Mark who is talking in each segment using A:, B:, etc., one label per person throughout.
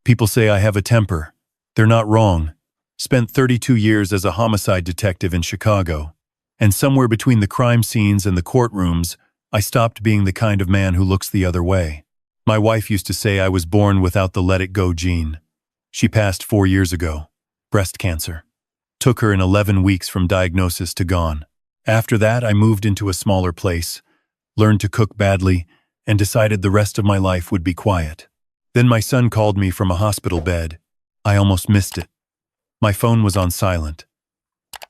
A: People say I have a temper. They're not wrong. Spent 32 years as a homicide detective in Chicago. And somewhere between the crime scenes and the courtrooms, I stopped being the kind of man who looks the other way. My wife used to say I was born without the let-it-go gene. She passed 4 years ago. Breast cancer. Took her in 11 weeks from diagnosis to gone. After that, I moved into a smaller place, learned to cook badly, and decided the rest of my life would be quiet. Then my son called me from a hospital bed. I almost missed it. My phone was on silent.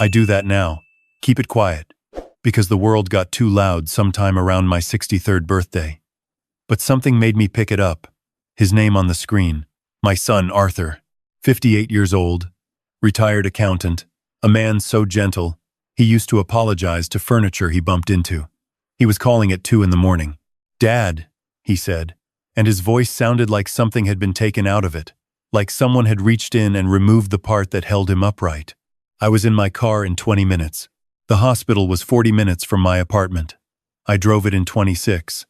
A: I do that now. Keep it quiet. Because the world got too loud sometime around my 63rd birthday. But something made me pick it up. His name on the screen. My son, Arthur. 58 years old. Retired accountant. A man so gentle, he used to apologize to furniture he bumped into. He was calling at 2 in the morning. "Dad," he said, and his voice sounded like something had been taken out of it, like someone had reached in and removed the part that held him upright. I was in my car in 20 minutes. The hospital was 40 minutes from my apartment. I drove it in 26.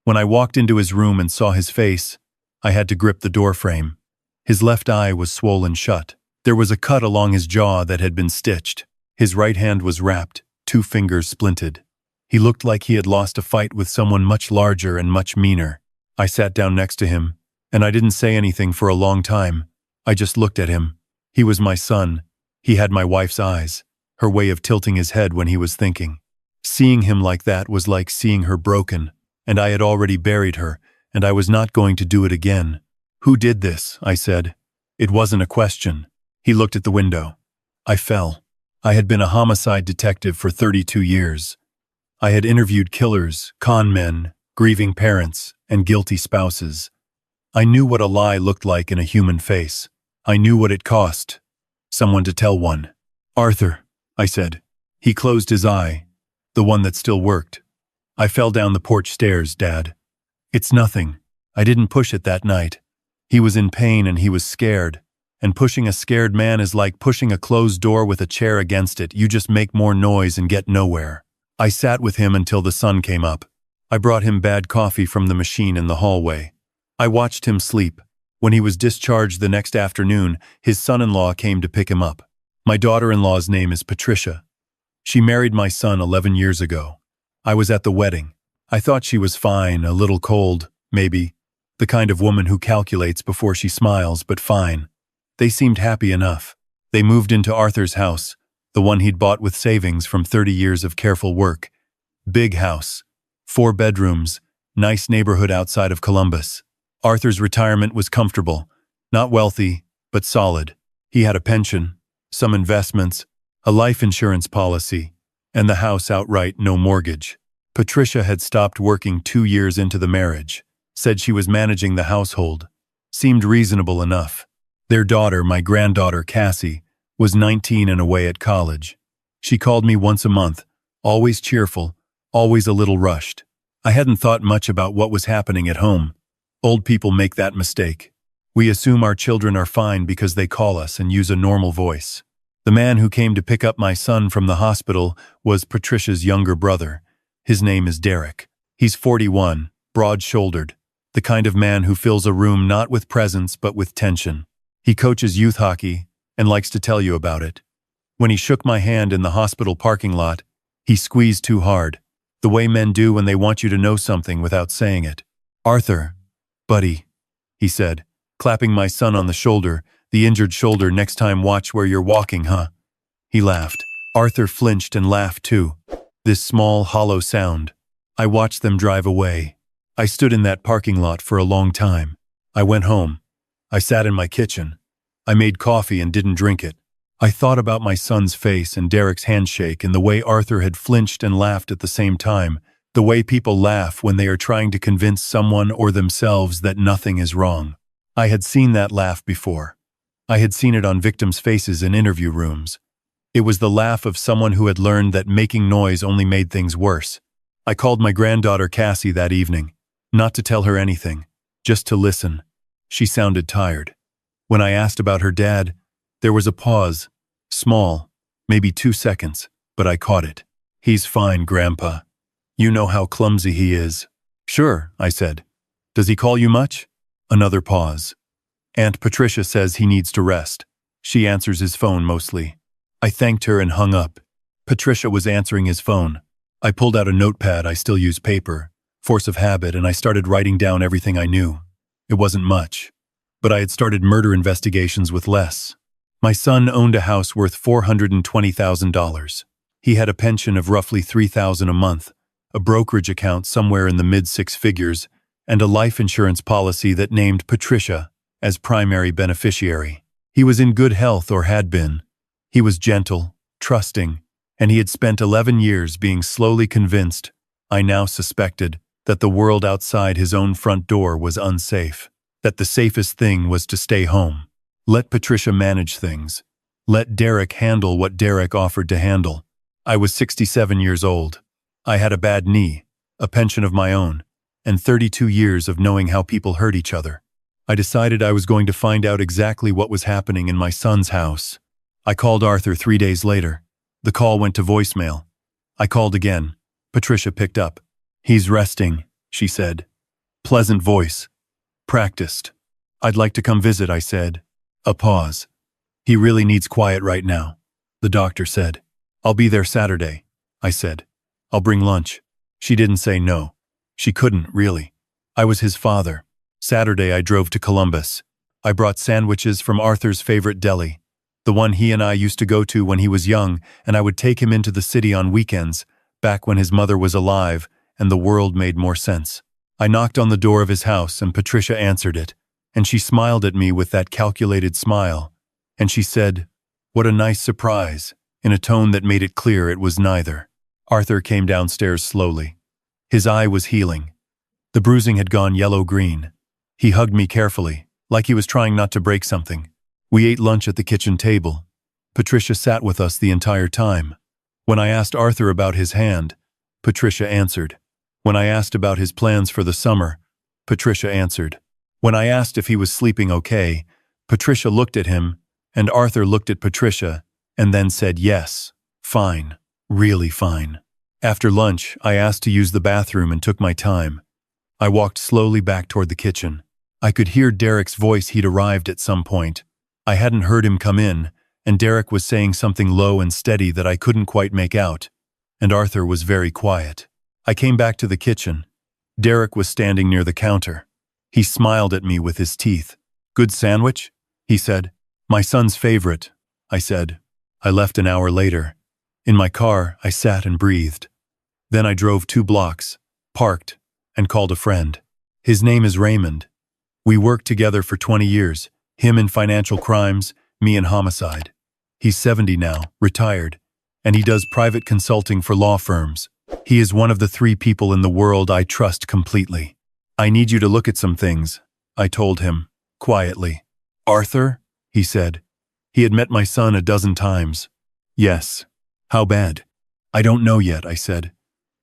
A: When I walked into his room and saw his face, I had to grip the doorframe. His left eye was swollen shut. There was a cut along his jaw that had been stitched. His right hand was wrapped, 2 fingers splinted. He looked like he had lost a fight with someone much larger and much meaner. I sat down next to him, and I didn't say anything for a long time. I just looked at him. He was my son. He had my wife's eyes, her way of tilting his head when he was thinking. Seeing him like that was like seeing her broken, and I had already buried her, and I was not going to do it again. "Who did this?" I said. It wasn't a question. He looked at the window. I fell. I had been a homicide detective for 32 years. I had interviewed killers, con men, grieving parents, and guilty spouses. I knew what a lie looked like in a human face. I knew what it cost. Someone to tell one. "Arthur," I said. He closed his eye, the one that still worked. "I fell down the porch stairs, Dad." "It's nothing. I didn't push it that night." He was in pain and he was scared. And pushing a scared man is like pushing a closed door with a chair against it. You just make more noise and get nowhere. I sat with him until the sun came up. I brought him bad coffee from the machine in the hallway. I watched him sleep. When he was discharged the next afternoon, his son-in-law came to pick him up. My daughter-in-law's name is Patricia. She married my son 11 years ago. I was at the wedding. I thought she was fine, a little cold, maybe. The kind of woman who calculates before she smiles, but fine. They seemed happy enough. They moved into Arthur's house, the one he'd bought with savings from 30 years of careful work. Big house, 4 bedrooms, nice neighborhood outside of Columbus. Arthur's retirement was comfortable, not wealthy, but solid. He had a pension, some investments, a life insurance policy, and the house outright, no mortgage. Patricia had stopped working 2 years into the marriage, said she was managing the household. Seemed reasonable enough. Their daughter, my granddaughter Cassie, was 19 and away at college. She called me once a month, always cheerful, always a little rushed. I hadn't thought much about what was happening at home. Old people make that mistake. We assume our children are fine because they call us and use a normal voice. The man who came to pick up my son from the hospital was Patricia's younger brother. His name is Derek. He's 41, broad-shouldered, the kind of man who fills a room not with presence but with tension. He coaches youth hockey and likes to tell you about it. When he shook my hand in the hospital parking lot, he squeezed too hard, the way men do when they want you to know something without saying it. "Arthur, buddy," he said, clapping my son on the shoulder, the injured shoulder. "Next time watch where you're walking, huh?" He laughed. Arthur flinched and laughed too. This small, hollow sound. I watched them drive away. I stood in that parking lot for a long time. I went home. I sat in my kitchen. I made coffee and didn't drink it. I thought about my son's face and Derek's handshake and the way Arthur had flinched and laughed at the same time, the way people laugh when they are trying to convince someone or themselves that nothing is wrong. I had seen that laugh before. I had seen it on victims' faces in interview rooms. It was the laugh of someone who had learned that making noise only made things worse. I called my granddaughter Cassie that evening, not to tell her anything, just to listen. She sounded tired. When I asked about her dad, there was a pause, small, maybe 2 seconds, but I caught it. "He's fine, Grandpa. You know how clumsy he is." "Sure," I said. "Does he call you much?" Another pause. Aunt Patricia says he needs to rest. She answers his phone mostly. I thanked her and hung up. Patricia was answering his phone. I pulled out a notepad. I still use paper, force of habit, and I started writing down everything I knew. It wasn't much, but I had started murder investigations with less. My son owned a house worth $420,000. He had a pension of roughly $3,000 a month, a brokerage account somewhere in the mid-six figures, and a life insurance policy that named Patricia as primary beneficiary. He was in good health, or had been. He was gentle, trusting, and he had spent 11 years being slowly convinced, I now suspected, that the world outside his own front door was unsafe, that the safest thing was to stay home. Let Patricia manage things. Let Derek handle what Derek offered to handle. I was 67 years old. I had a bad knee, a pension of my own, and 32 years of knowing how people hurt each other. I decided I was going to find out exactly what was happening in my son's house. I called Arthur 3 days later. The call went to voicemail. I called again. Patricia picked up. He's resting, she said. Pleasant voice. Practiced. I'd like to come visit, I said. A pause. He really needs quiet right now, the doctor said. I'll be there Saturday, I said. I'll bring lunch. She didn't say no. She couldn't, really. I was his father. Saturday I drove to Columbus. I brought sandwiches from Arthur's favorite deli, the one he and I used to go to when he was young, and I would take him into the city on weekends, back when his mother was alive and the world made more sense. I knocked on the door of his house and Patricia answered it, and she smiled at me with that calculated smile, and she said, "What a nice surprise," in a tone that made it clear it was neither. Arthur came downstairs slowly. His eye was healing. The bruising had gone yellow-green. He hugged me carefully, like he was trying not to break something. We ate lunch at the kitchen table. Patricia sat with us the entire time. When I asked Arthur about his hand, Patricia answered. When I asked about his plans for the summer, Patricia answered. When I asked if he was sleeping okay, Patricia looked at him, and Arthur looked at Patricia, and then said yes, fine, really fine. After lunch, I asked to use the bathroom and took my time. I walked slowly back toward the kitchen. I could hear Derek's voice. He'd arrived at some point. I hadn't heard him come in, and Derek was saying something low and steady that I couldn't quite make out, and Arthur was very quiet. I came back to the kitchen. Derek was standing near the counter. He smiled at me with his teeth. "Good sandwich?" he said. "My son's favorite," I said. I left an hour later. In my car, I sat and breathed. Then I drove 2 blocks, parked, and called a friend. His name is Raymond. We worked together for 20 years, him in financial crimes, me in homicide. He's 70 now, retired, and he does private consulting for law firms. He is one of the 3 people in the world I trust completely. "I need you to look at some things," I told him, quietly. "Arthur?" he said. He had met my son a dozen times. "Yes." "How bad?" "I don't know yet," I said.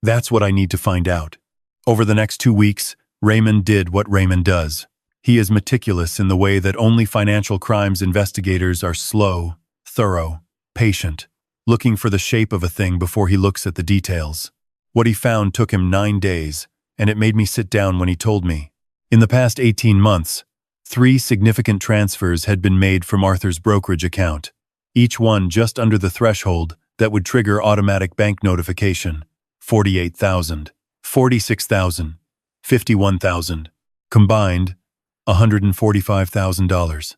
A: "That's what I need to find out." Over the next 2 weeks, Raymond did what Raymond does. He is meticulous in the way that only financial crimes investigators are: slow, thorough, patient, looking for the shape of a thing before he looks at the details. What he found took him 9 days, and it made me sit down when he told me. In the past 18 months, 3 significant transfers had been made from Arthur's brokerage account, each one just under the threshold that would trigger automatic bank notification. $48,000, $46,000, $51,000. Combined, $145,000.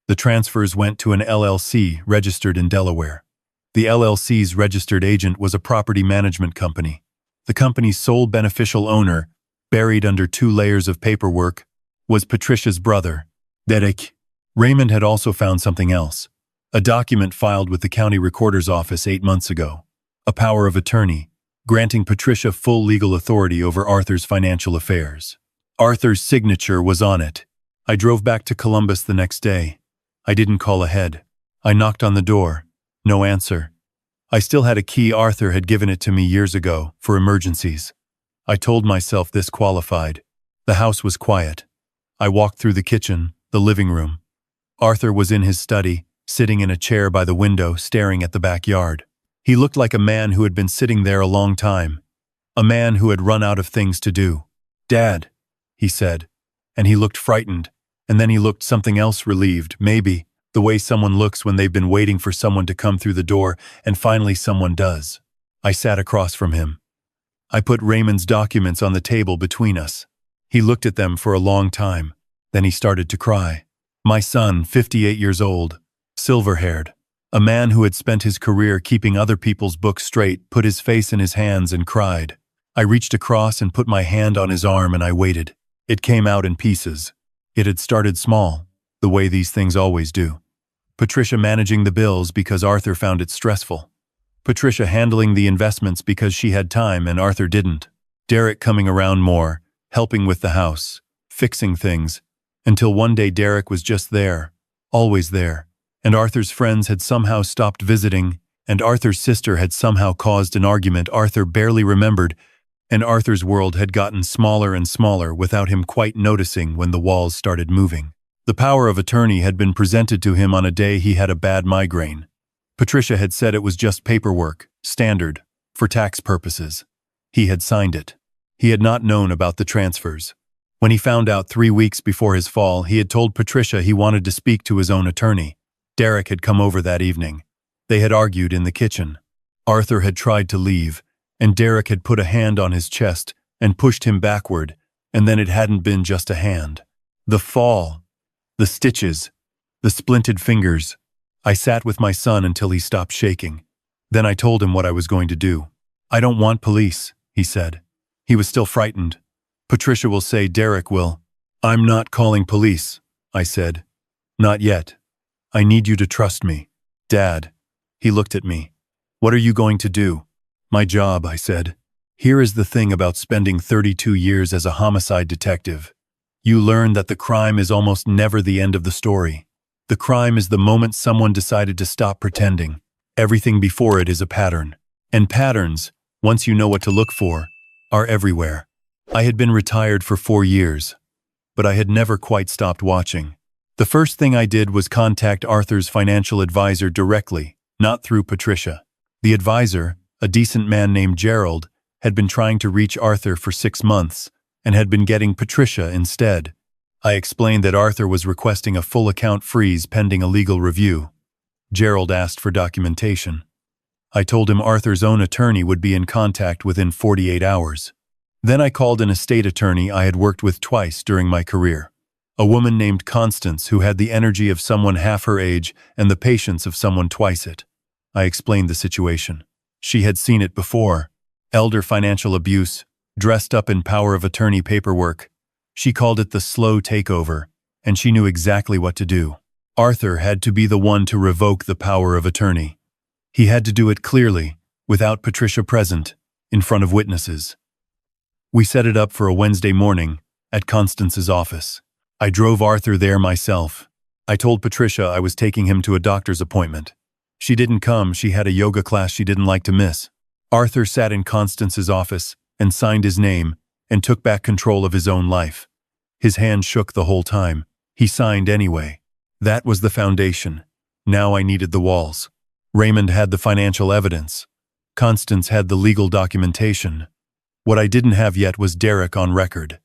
A: The transfers went to an LLC registered in Delaware. The LLC's registered agent was a property management company. The company's sole beneficial owner, buried under 2 layers of paperwork, was Patricia's brother, Derek. Raymond had also found something else. A document filed with the county recorder's office 8 months ago. A power of attorney, granting Patricia full legal authority over Arthur's financial affairs. Arthur's signature was on it. I drove back to Columbus the next day. I didn't call ahead. I knocked on the door. No answer. I still had a key. Arthur had given it to me years ago, for emergencies. I told myself this qualified. The house was quiet. I walked through the kitchen, the living room. Arthur was in his study, sitting in a chair by the window, staring at the backyard. He looked like a man who had been sitting there a long time. A man who had run out of things to do. "Dad," he said, and he looked frightened. And then he looked something else relieved, maybe, the way someone looks when they've been waiting for someone to come through the door, and finally someone does. I sat across from him. I put Raymond's documents on the table between us. He looked at them for a long time. Then he started to cry. My son, 58 years old, silver-haired, a man who had spent his career keeping other people's books straight, put his face in his hands and cried. I reached across and put my hand on his arm and I waited. It came out in pieces. It had started small, the way these things always do. Patricia managing the bills because Arthur found it stressful. Patricia handling the investments because she had time and Arthur didn't. Derek coming around more, helping with the house, fixing things, until one day Derek was just there, always there, and Arthur's friends had somehow stopped visiting, and Arthur's sister had somehow caused an argument Arthur barely remembered, and Arthur's world had gotten smaller and smaller without him quite noticing when the walls started moving. The power of attorney had been presented to him on a day he had a bad migraine. Patricia had said it was just paperwork, standard, for tax purposes. He had signed it. He had not known about the transfers. When he found out 3 weeks before his fall, he had told Patricia he wanted to speak to his own attorney. Derek had come over that evening. They had argued in the kitchen. Arthur had tried to leave, and Derek had put a hand on his chest and pushed him backward, and then it hadn't been just a hand. The fall, the stitches, the splinted fingers. I sat with my son until he stopped shaking. Then I told him what I was going to do. I don't want police, he said. He was still frightened. Patricia will say Derek will. I'm not calling police, I said. Not yet. I need you to trust me. Dad. He looked at me. What are you going to do? My job, I said. Here is the thing about spending 32 years as a homicide detective. You learn that the crime is almost never the end of the story. The crime is the moment someone decided to stop pretending. Everything before it is a pattern. And patterns, once you know what to look for, are everywhere. I had been retired for 4 years, but I had never quite stopped watching. The first thing I did was contact Arthur's financial advisor directly, not through Patricia. The advisor, a decent man named Gerald, had been trying to reach Arthur for 6 months and had been getting Patricia instead. I explained that Arthur was requesting a full account freeze pending a legal review. Gerald asked for documentation. I told him Arthur's own attorney would be in contact within 48 hours. Then I called an estate attorney I had worked with twice during my career. A woman named Constance who had the energy of someone half her age and the patience of someone twice it. I explained the situation. She had seen it before. Elder financial abuse, dressed up in power of attorney paperwork. She called it the slow takeover, and she knew exactly what to do. Arthur had to be the one to revoke the power of attorney. He had to do it clearly, without Patricia present, in front of witnesses. We set it up for a Wednesday morning at Constance's office. I drove Arthur there myself. I told Patricia I was taking him to a doctor's appointment. She didn't come, she had a yoga class she didn't like to miss. Arthur sat in Constance's office and signed his name and took back control of his own life. His hand shook the whole time. He signed anyway. That was the foundation. Now I needed the walls. Raymond had the financial evidence. Constance had the legal documentation. What I didn't have yet was Derek on record.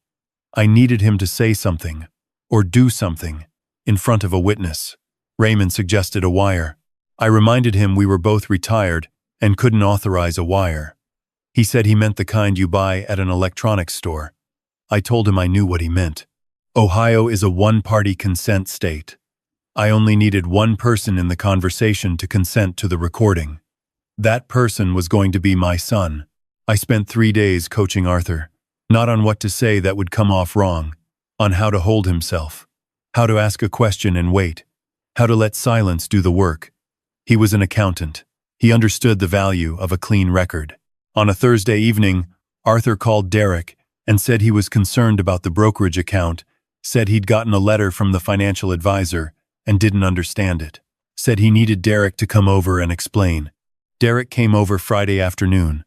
A: I needed him to say something, or do something, in front of a witness. Raymond suggested a wire. I reminded him we were both retired and couldn't authorize a wire. He said he meant the kind you buy at an electronics store. I told him I knew what he meant. Ohio is a one-party consent state. I only needed one person in the conversation to consent to the recording. That person was going to be my son. I spent 3 days coaching Arthur, not on what to say that would come off wrong, on how to hold himself, how to ask a question and wait, how to let silence do the work. He was an accountant. He understood the value of a clean record. On a Thursday evening, Arthur called Derek and said he was concerned about the brokerage account, said he'd gotten a letter from the financial advisor and didn't understand it, said he needed Derek to come over and explain. Derek came over Friday afternoon.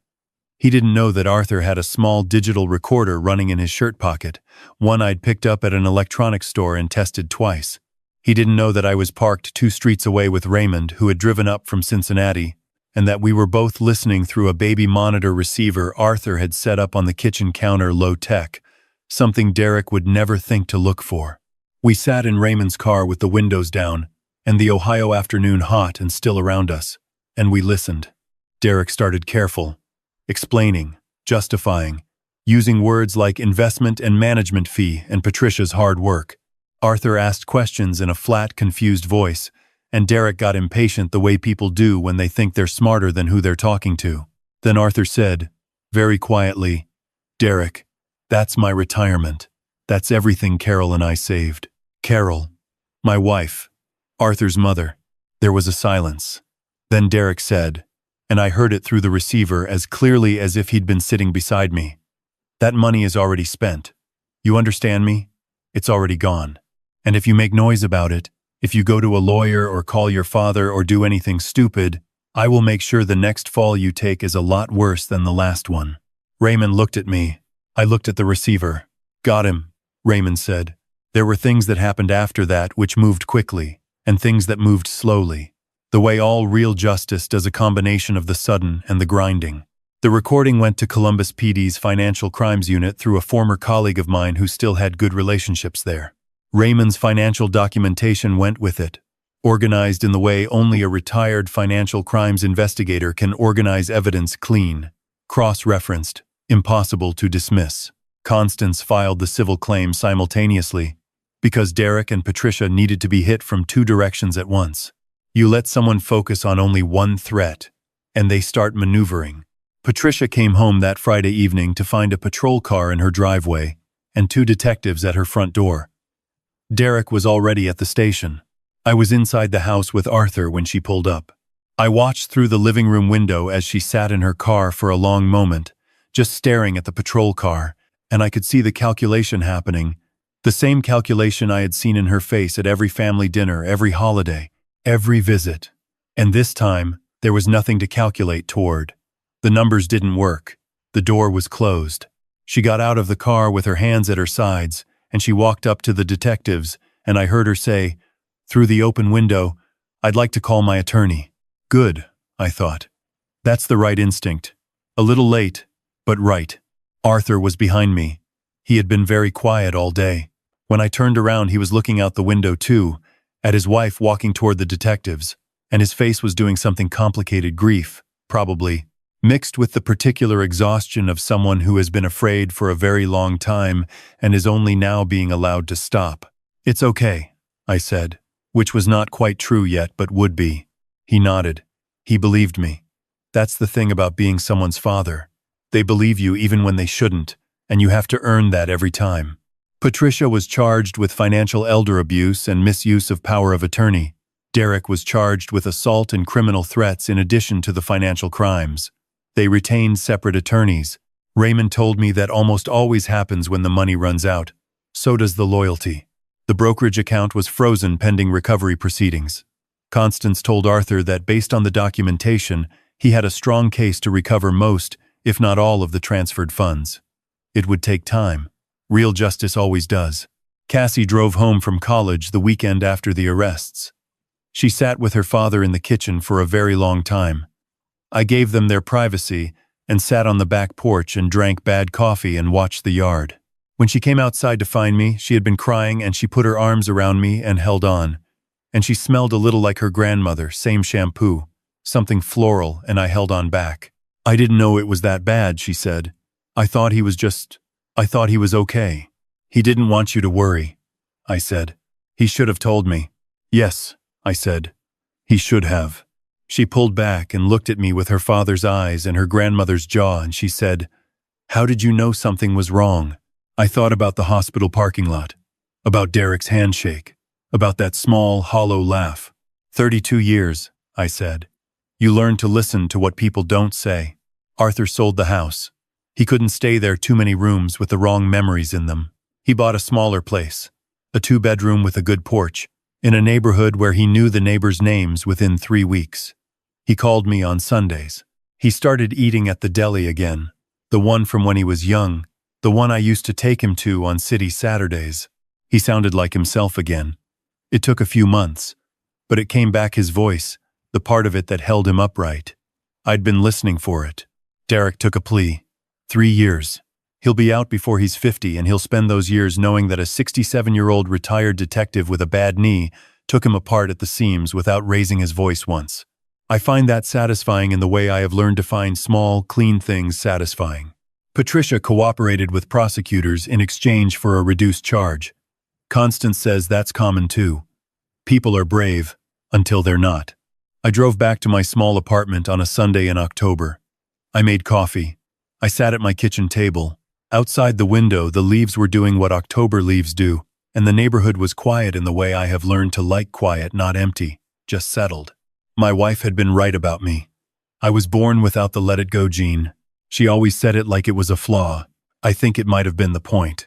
A: He didn't know that Arthur had a small digital recorder running in his shirt pocket, one I'd picked up at an electronics store and tested twice. He didn't know that I was parked 2 streets away with Raymond, who had driven up from Cincinnati, and that we were both listening through a baby monitor receiver Arthur had set up on the kitchen counter low-tech, something Derek would never think to look for. We sat in Raymond's car with the windows down, and the Ohio afternoon hot and still around us, and we listened. Derek started careful, explaining, justifying, using words like investment and management fee and Patricia's hard work. Arthur asked questions in a flat, confused voice, and Derek got impatient the way people do when they think they're smarter than who they're talking to. Then Arthur said, very quietly, "Derek, that's my retirement. That's everything Carol and I saved." Carol, my wife, Arthur's mother. There was a silence. Then Derek said, and I heard it through the receiver as clearly as if he'd been sitting beside me, "That money is already spent. You understand me? It's already gone. And if you make noise about it, if you go to a lawyer or call your father or do anything stupid, I will make sure the next fall you take is a lot worse than the last one." Raymond looked at me. I looked at the receiver. "Got him," Raymond said. There were things that happened after that which moved quickly, and things that moved slowly. The way all real justice does a combination of the sudden and the grinding. The recording went to Columbus PD's Financial Crimes Unit through a former colleague of mine who still had good relationships there. Raymond's financial documentation went with it, organized in the way only a retired financial crimes investigator can organize evidence clean, cross-referenced, impossible to dismiss. Constance filed the civil claim simultaneously, because Derek and Patricia needed to be hit from two directions at once. You let someone focus on only one threat, and they start maneuvering. Patricia came home that Friday evening to find a patrol car in her driveway and two detectives at her front door. Derek was already at the station. I was inside the house with Arthur when she pulled up. I watched through the living room window as she sat in her car for a long moment, just staring at the patrol car, and I could see the calculation happening, the same calculation I had seen in her face at every family dinner, every holiday, every visit. And this time, there was nothing to calculate toward. The numbers didn't work. The door was closed. She got out of the car with her hands at her sides, and she walked up to the detectives, and I heard her say, through the open window, "I'd like to call my attorney." Good, I thought. That's the right instinct. A little late, but right. Arthur was behind me. He had been very quiet all day. When I turned around, he was looking out the window too, at his wife walking toward the detectives, and his face was doing something complicated, grief, probably, mixed with the particular exhaustion of someone who has been afraid for a very long time and is only now being allowed to stop. "It's okay," I said, which was not quite true yet but would be. He nodded. He believed me. That's the thing about being someone's father. They believe you even when they shouldn't, and you have to earn that every time. Patricia was charged with financial elder abuse and misuse of power of attorney. Derek was charged with assault and criminal threats in addition to the financial crimes. They retained separate attorneys. Raymond told me that almost always happens when the money runs out. So does the loyalty. The brokerage account was frozen pending recovery proceedings. Constance told Arthur that based on the documentation, he had a strong case to recover most, if not all, of the transferred funds. It would take time. Real justice always does. Cassie drove home from college the weekend after the arrests. She sat with her father in the kitchen for a very long time. I gave them their privacy and sat on the back porch and drank bad coffee and watched the yard. When she came outside to find me, she had been crying and she put her arms around me and held on. And she smelled a little like her grandmother, same shampoo, something floral, and I held on back. "I didn't know it was that bad," she said. I thought he was okay. "He didn't want you to worry," I said. "He should have told me." "Yes," I said. "He should have." She pulled back and looked at me with her father's eyes and her grandmother's jaw, and she said, "How did you know something was wrong?" I thought about the hospital parking lot, about Derek's handshake, about that small, hollow laugh. 32 years, I said. You learn to listen to what people don't say. Arthur sold the house. He couldn't stay there, too many rooms with the wrong memories in them. He bought a smaller place, a 2-bedroom with a good porch, in a neighborhood where he knew the neighbors' names within 3 weeks. He called me on Sundays. He started eating at the deli again, the one from when he was young, the one I used to take him to on city Saturdays. He sounded like himself again. It took a few months, but it came back, his voice, the part of it that held him upright. I'd been listening for it. Derek took a plea. 3 years. He'll be out before he's 50, and he'll spend those years knowing that a 67-year-old retired detective with a bad knee took him apart at the seams without raising his voice once. I find that satisfying in the way I have learned to find small, clean things satisfying. Patricia cooperated with prosecutors in exchange for a reduced charge. Constance says that's common too. People are brave until they're not. I drove back to my small apartment on a Sunday in October. I made coffee. I sat at my kitchen table. Outside the window, the leaves were doing what October leaves do, and the neighborhood was quiet in the way I have learned to like quiet, not empty, just settled. My wife had been right about me. I was born without the let-it-go gene. She always said it like it was a flaw. I think it might have been the point.